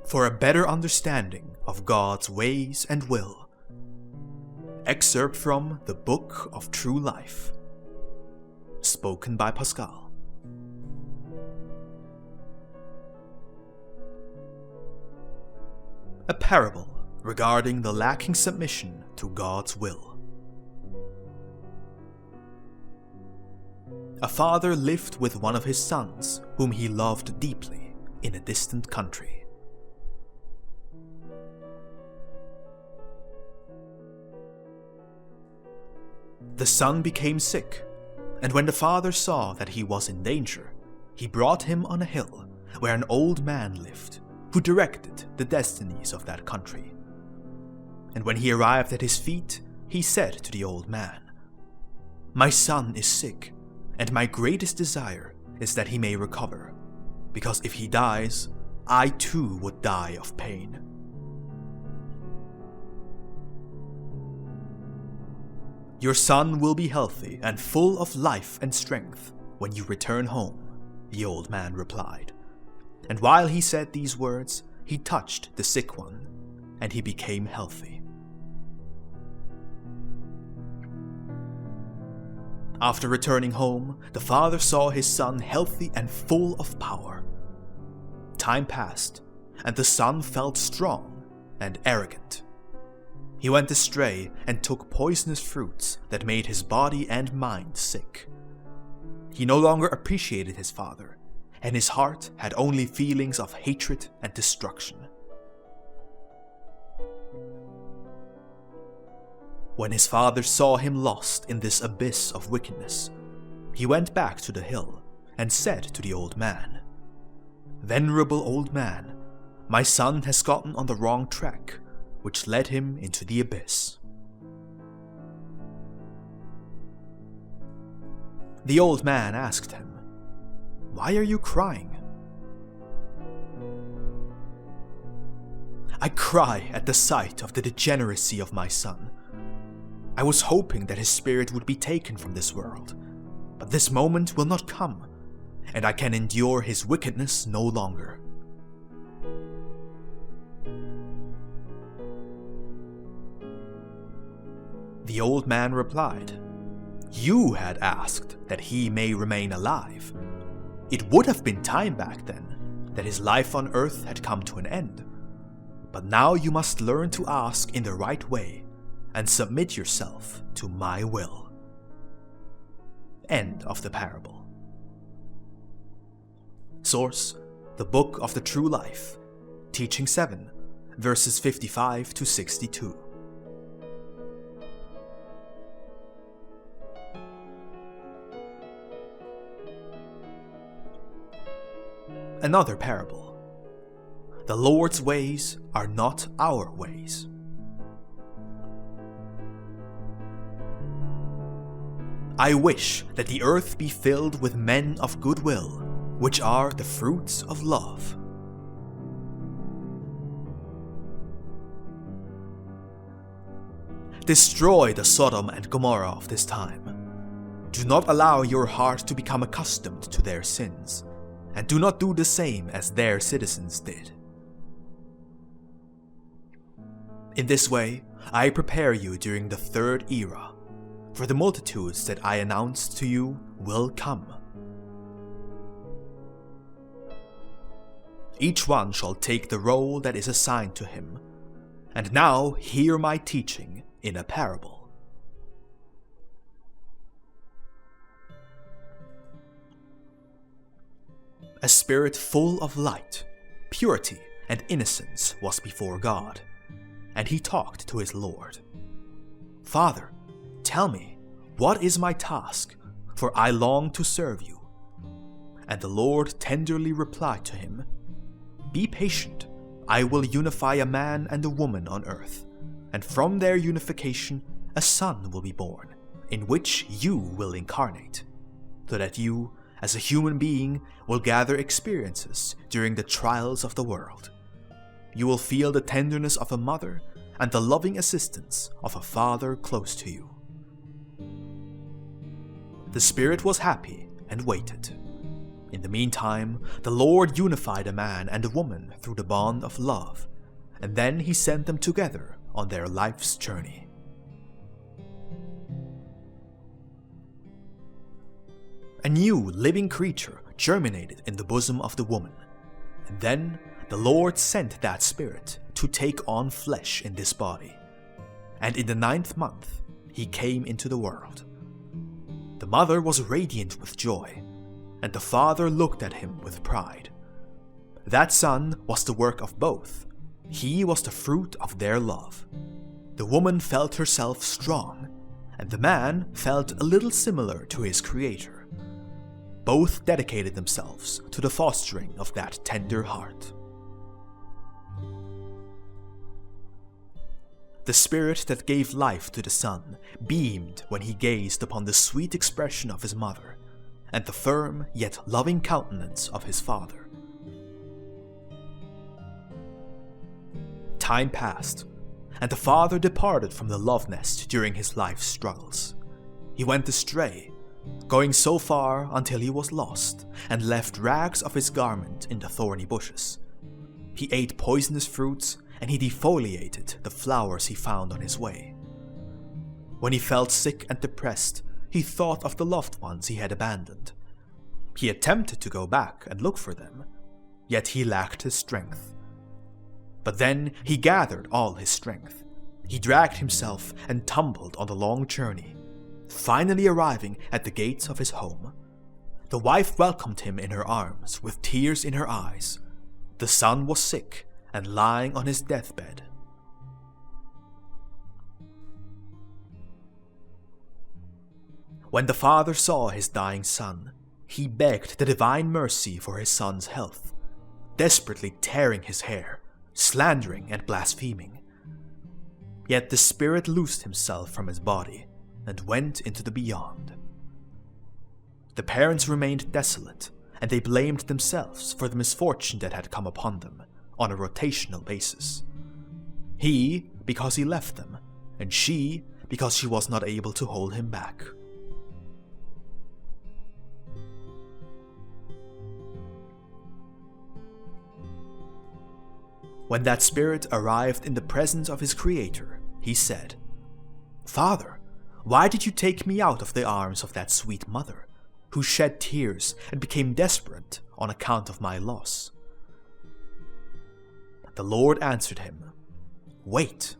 For a better understanding of God's ways and will, excerpt from the Book of True Life, spoken by Pascal. A parable regarding the lacking submission to God's will. A father lived with one of his sons, whom he loved deeply, in a distant country. The son became sick, and when the father saw that he was in danger, he brought him on a hill where an old man lived, who directed the destinies of that country. And when he arrived at his feet, he said to the old man, "My son is sick, and my greatest desire is that he may recover, because if he dies, I too would die of pain." "Your son will be healthy and full of life and strength when you return home," the old man replied. And while he said these words, he touched the sick one, and he became healthy. After returning home, the father saw his son healthy and full of power. Time passed, and the son felt strong and arrogant. He went astray and took poisonous fruits that made his body and mind sick. He no longer appreciated his father, and his heart had only feelings of hatred and destruction. When his father saw him lost in this abyss of wickedness, he went back to the hill and said to the old man, "Venerable old man, my son has gotten on the wrong track, which led him into the abyss." The old man asked him, "Why are you crying?" "I cry at the sight of the degeneracy of my son. I was hoping that his spirit would be taken from this world, but this moment will not come, and I can endure his wickedness no longer." The old man replied, "You had asked that he may remain alive. It would have been time back then that his life on earth had come to an end. But now you must learn to ask in the right way and submit yourself to my will." End of the parable. Source: The Book of the True Life, Teaching 7, verses 55 to 62. Another parable. The Lord's ways are not our ways. I wish that the earth be filled with men of good will, which are the fruits of love. Destroy the Sodom and Gomorrah of this time. Do not allow your heart to become accustomed to their sins, and do not do the same as their citizens did. In this way, I prepare you during the third era, for the multitudes that I announced to you will come. Each one shall take the role that is assigned to him. And now hear my teaching in a parable. A spirit full of light, purity, and innocence was before God, and he talked to his Lord. "Father, tell me, what is my task, for I long to serve you." And the Lord tenderly replied to him, "Be patient, I will unify a man and a woman on earth, and from their unification a son will be born, in which you will incarnate, so that you, as a human being, will gather experiences during the trials of the world. You will feel the tenderness of a mother and the loving assistance of a father close to you." The spirit was happy and waited. In the meantime, the Lord unified a man and a woman through the bond of love, and then he sent them together on their life's journey. A new living creature germinated in the bosom of the woman, and then the Lord sent that spirit to take on flesh in this body. And in the 9th month, he came into the world. The mother was radiant with joy, and the father looked at him with pride. That son was the work of both. He was the fruit of their love. The woman felt herself strong, and the man felt a little similar to his creator. Both dedicated themselves to the fostering of that tender heart. The spirit that gave life to the son beamed when he gazed upon the sweet expression of his mother and the firm yet loving countenance of his father. Time passed, and the father departed from the love nest during his life's struggles. He went astray, going so far until he was lost and left rags of his garment in the thorny bushes. He ate poisonous fruits, and he defoliated the flowers he found on his way. When he felt sick and depressed, he thought of the loved ones he had abandoned. He attempted to go back and look for them, yet he lacked his strength. But then he gathered all his strength. He dragged himself and tumbled on the long journey, finally arriving at the gates of his home. The wife welcomed him in her arms with tears in her eyes. The son was sick and lying on his deathbed. When the father saw his dying son, he begged the divine mercy for his son's health, desperately tearing his hair, slandering and blaspheming. Yet the spirit loosed himself from his body and went into the beyond. The parents remained desolate, and they blamed themselves for the misfortune that had come upon them on a rotational basis. He, because he left them, and she, because she was not able to hold him back. When that spirit arrived in the presence of his creator, he said, "Father, why did you take me out of the arms of that sweet mother, who shed tears and became desperate on account of my loss?" The Lord answered him, "Wait,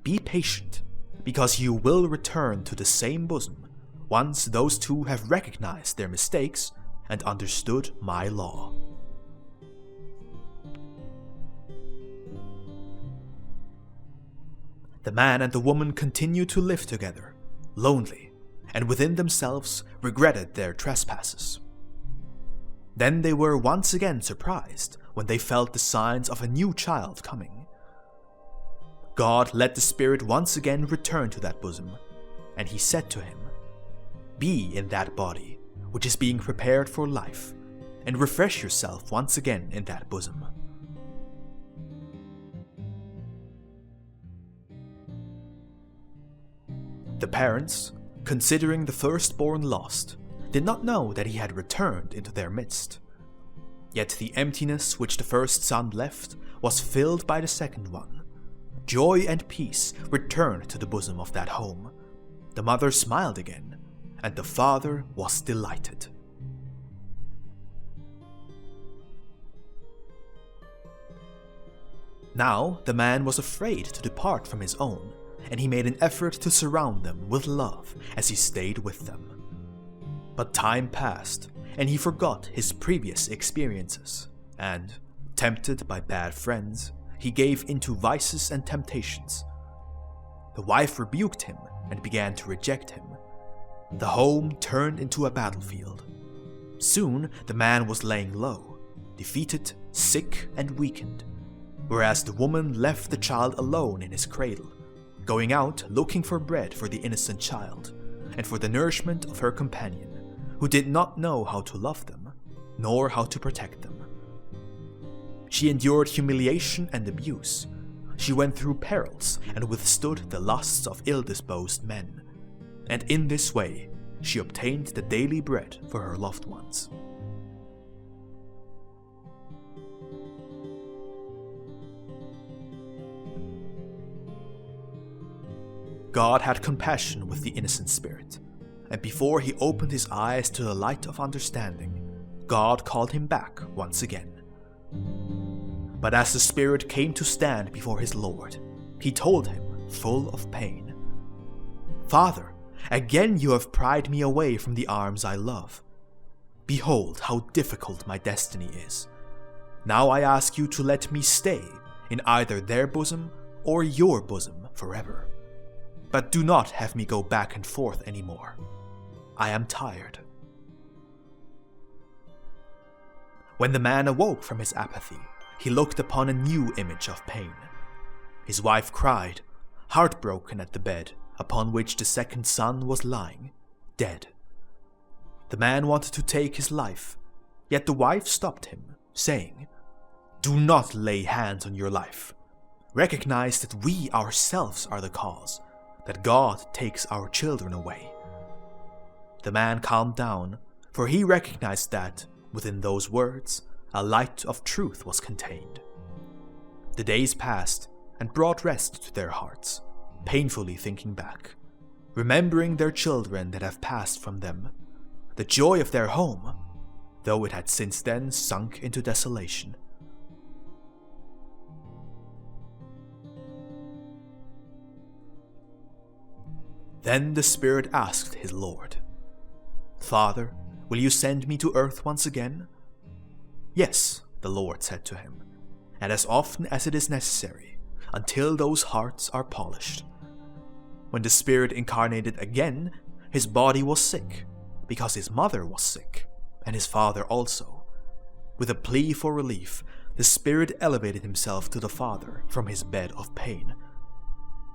be patient, because you will return to the same bosom once those two have recognized their mistakes and understood my law." The man and the woman continued to live together, lonely, and within themselves regretted their trespasses. Then they were once again surprised when they felt the signs of a new child coming. God let the spirit once again return to that bosom, and he said to him, "Be in that body, which is being prepared for life, and refresh yourself once again in that bosom." The parents, considering the firstborn lost, did not know that he had returned into their midst. Yet the emptiness which the first son left was filled by the second one. Joy and peace returned to the bosom of that home. The mother smiled again, and the father was delighted. Now the man was afraid to depart from his own, and he made an effort to surround them with love as he stayed with them. But time passed, and he forgot his previous experiences, and, tempted by bad friends, he gave into vices and temptations. The wife rebuked him and began to reject him. The home turned into a battlefield. Soon the man was laying low, defeated, sick, and weakened, whereas the woman left the child alone in his cradle, going out looking for bread for the innocent child, and for the nourishment of her companion, who did not know how to love them, nor how to protect them. She endured humiliation and abuse. She went through perils and withstood the lusts of ill-disposed men, and in this way she obtained the daily bread for her loved ones. God had compassion with the innocent spirit, and before he opened his eyes to the light of understanding, God called him back once again. But as the spirit came to stand before his Lord, he told him, full of pain, "Father, again you have pried me away from the arms I love. Behold how difficult my destiny is. Now I ask you to let me stay in either their bosom or your bosom forever. But do not have me go back and forth anymore. I am tired." When the man awoke from his apathy, he looked upon a new image of pain. His wife cried, heartbroken at the bed upon which the second son was lying, dead. The man wanted to take his life, yet the wife stopped him, saying, "Do not lay hands on your life. Recognize that we ourselves are the cause, that God takes our children away." The man calmed down, for he recognized that, within those words, a light of truth was contained. The days passed and brought rest to their hearts, painfully thinking back, remembering their children that have passed from them, the joy of their home, though it had since then sunk into desolation. Then the spirit asked his Lord, "Father, will you send me to earth once again?" "Yes," the Lord said to him, "and as often as it is necessary, until those hearts are polished." When the spirit incarnated again, his body was sick, because his mother was sick, and his father also. With a plea for relief, the spirit elevated himself to the father from his bed of pain.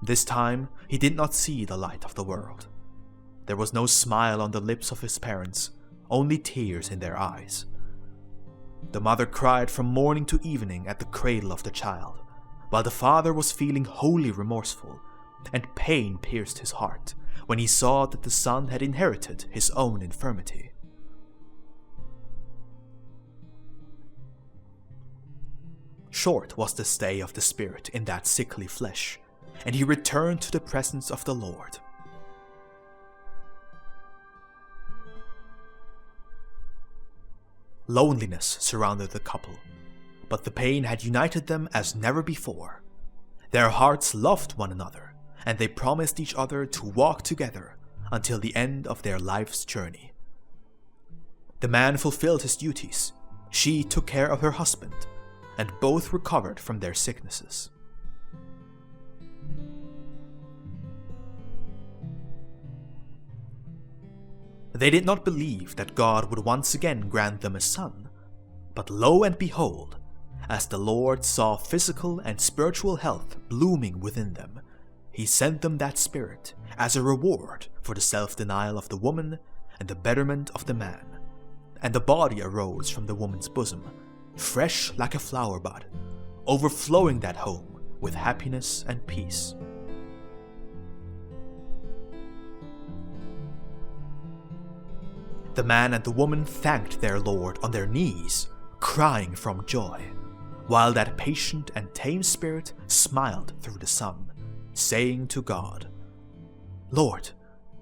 This time, he did not see the light of the world. There was no smile on the lips of his parents, only tears in their eyes. The mother cried from morning to evening at the cradle of the child, while the father was feeling wholly remorseful, and pain pierced his heart when he saw that the son had inherited his own infirmity. Short was the stay of the spirit in that sickly flesh, and he returned to the presence of the Lord. Loneliness surrounded the couple, but the pain had united them as never before. Their hearts loved one another, and they promised each other to walk together until the end of their life's journey. The man fulfilled his duties, she took care of her husband, and both recovered from their sicknesses. They did not believe that God would once again grant them a son, but lo and behold, as the Lord saw physical and spiritual health blooming within them, he sent them that spirit as a reward for the self-denial of the woman and the betterment of the man. And the body arose from the woman's bosom, fresh like a flower bud, overflowing that home with happiness and peace. The man and the woman thanked their Lord on their knees, crying from joy, while that patient and tame spirit smiled through the sun, saying to God, "Lord,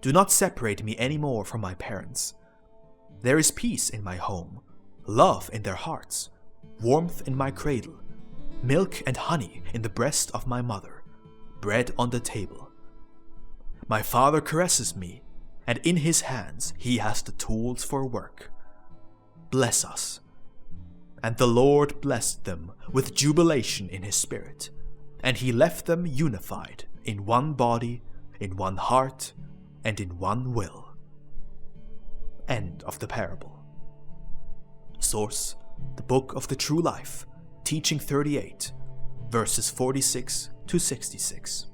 do not separate me any more from my parents. There is peace in my home, love in their hearts, warmth in my cradle, milk and honey in the breast of my mother, bread on the table. My father caresses me, and in his hands he has the tools for work. Bless us." And the Lord blessed them with jubilation in his spirit, and he left them unified in one body, in one heart, and in one will. End of the parable. Source: The Book of the True Life, Teaching 38, verses 46 to 66.